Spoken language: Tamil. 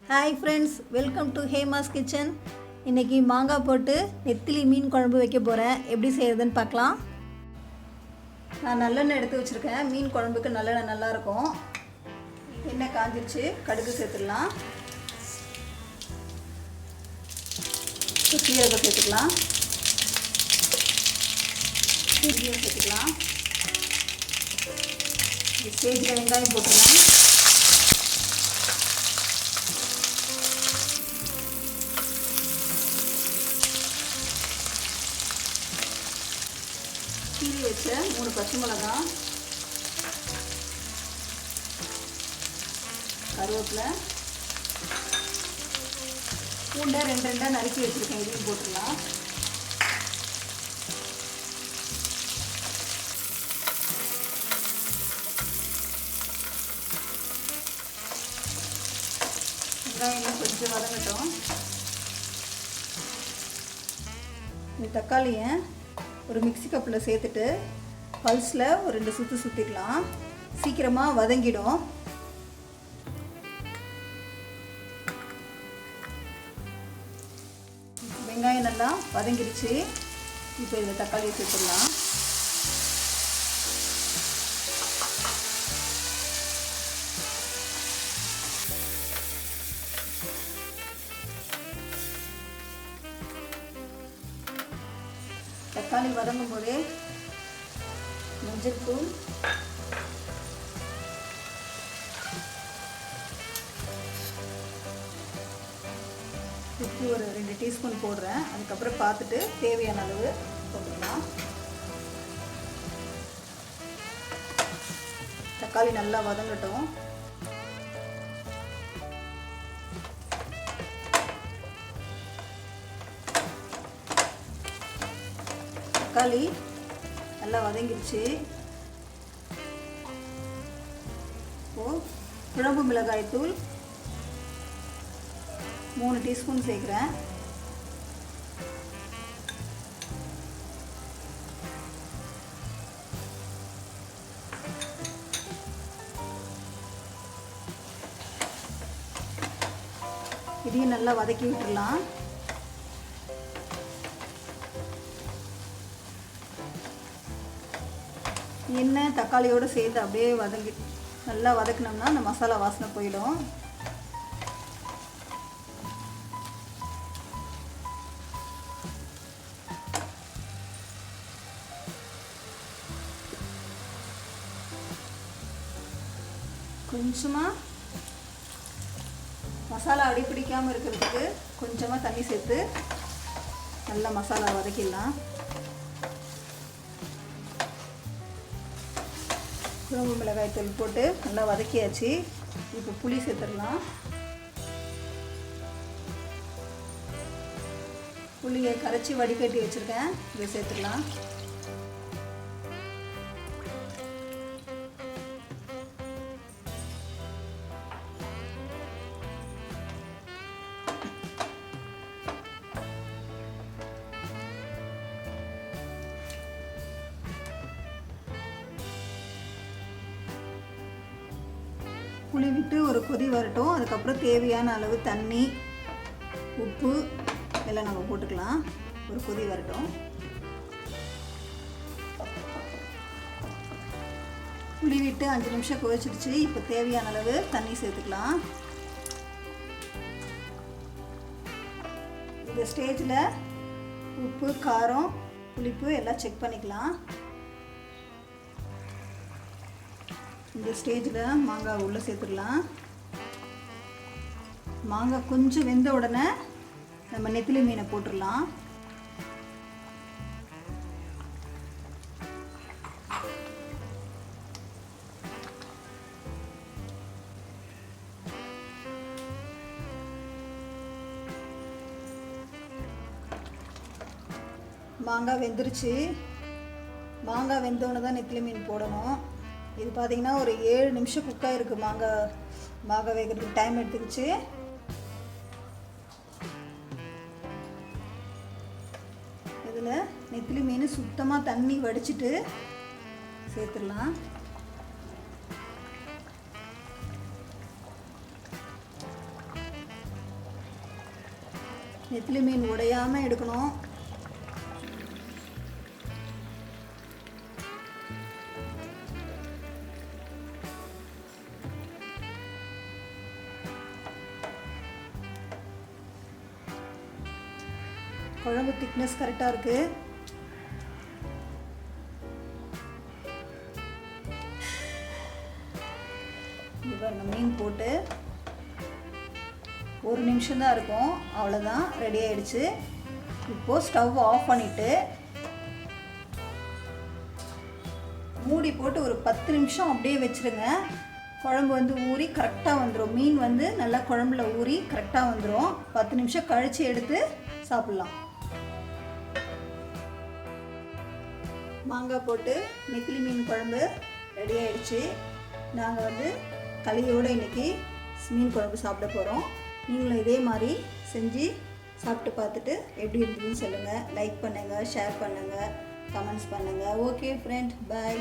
Hi friends, welcome to Hema's kitchen. இன்றைக்கி மாங்காய் போட்டு நெத்திலி மீன் குழம்பு வைக்க போகிறேன். எப்படி செய்கிறதுன்னு பார்க்கலாம். நான் நல்லெண்ணெய் எடுத்து வச்சுருக்கேன். மீன் குழம்புக்கு நல்லெண்ணெய் நல்லாயிருக்கும். எண்ணெய் காஞ்சிருச்சு, கடுகு சேர்த்துடலாம். சீரகம் சேர்த்துக்கலாம். பெருங்காயம் சேர்த்துக்கலாம். ஸ்டேஜில் வெங்காயம் போட்டுடலாம். கீரி வச்ச 3 பச்சை மிளகாய், கருவேப்பிலை, பூண்டை 2 நறுக்கி வச்சுருக்கேன். இதையும் போட்டுடலாம். வெங்காயம் கொஞ்சம் வதங்கட்டும். இந்த தக்காளியை ஒரு மிக்ஸி கப்பில் சேர்த்துட்டு பல்ஸில் ஒரு 2 சுற்று சுற்றிக்கலாம். சீக்கிரமாக வதங்கிடும். வெங்காயம் நல்லா வதங்கிடுச்சு. இப்போ இதில் தக்காளியை சேர்த்துடலாம். தக்காளி வதங்கும் போதே மஞ்சள் தூள், உப்பு ஒரு 2 டீஸ்பூன் போடுறேன். அதுக்கப்புறம் பார்த்துட்டு தேவையான அளவு போட்டுக்கலாம். தக்காளி நல்லா வதங்கட்டும். தக்காளி நல்லா வதங்கிடுச்சு. இப்போது குழம்பு மிளகாய் தூள் 3 டீஸ்பூன் சேர்க்குறேன். இதையும் நல்லா வதக்கி விட்டுடலாம். எண்ணெய் தக்காளியோடு சேர்த்து அப்படியே நல்லா வதக்கினோம்னா அந்த மசாலா வாசனை போயிடும். கொஞ்சமாக மசாலா அடிப்பிடிக்காமல் இருக்கிறதுக்கு கொஞ்சமாக தண்ணி சேர்த்து நல்லா மசாலா வதக்கிடலாம். குழம்பு மிளகாய் தூள் போட்டு நல்லா வதக்கியாச்சு. இப்போ புளி சேர்த்துடலாம். புளியை கரைச்சி வடிகட்டி வச்சுருக்கேன். இதை சேர்த்துடலாம். புளி விட்டு ஒரு கொதி வரட்டும். அதுக்கப்புறம் தேவையான அளவு தண்ணி, உப்பு எல்லாம் நம்ம போட்டுக்கலாம். ஒரு கொதி வரட்டும். புளி விட்டு 5 நிமிஷம் கொதிச்சிடுச்சு. இப்போ தேவையான அளவு தண்ணி சேர்த்துக்கலாம். இந்த ஸ்டேஜில் உப்பு, காரம், புளிப்பு எல்லாம் செக் பண்ணிக்கலாம். இந்த ஸ்டேஜில் மாங்காய் உள்ளே சேர்த்துடலாம். மாங்காய் கொஞ்சம் வெந்த உடனே நம்ம நெத்திலி மீனை போட்டுடலாம். மாங்காய் வெந்துருச்சு. மாங்காய் வெந்தோடனே தான் நெத்திலி மீன் போடணும். இது பார்த்திங்கன்னா ஒரு 7 நிமிஷம் குக்காக இருக்குது. மாங்காய் வேகிறதுக்கு டைம் எடுத்துக்கிச்சு. இதில் நெத்திலி மீன் சுத்தமாக தண்ணி வடிச்சிட்டு சேர்த்துடலாம். நெத்திலி மீன் உடையாமல் எடுக்கணும். குழம்பு திக்னஸ் கரெக்டாக இருக்குது. இப்போ இந்த மீன் போட்டு 1 நிமிஷம் தான் இருக்கும், அவ்வளோதான், ரெடி ஆகிடுச்சு. இப்போது ஸ்டவ் ஆஃப் பண்ணிவிட்டு மூடி போட்டு ஒரு 10 நிமிஷம் அப்படியே வச்சுருங்க. குழம்பு வந்து ஊறி கரெக்டாக வந்துடும். மீன் வந்து நல்லா குழம்புல ஊறி கரெக்டாக வந்துடும். 10 நிமிஷம் கழித்து எடுத்து சாப்பிட்லாம். மாங்காய் போட்டு நெத்திலி மீன் குழம்பு ரெடி ஆகிடுச்சு. நாங்கள் வந்து களியோடு இன்றைக்கி மீன் குழம்பு சாப்பிட போகிறோம். நீங்களும் இதே மாதிரி செஞ்சு சாப்பிட்டு பார்த்துட்டு எப்படி இருந்ததுன்னு சொல்லுங்கள். லைக் பண்ணுங்கள், ஷேர் பண்ணுங்கள், கமெண்ட்ஸ் பண்ணுங்கள். ஓகே ஃப்ரெண்ட், பாய்.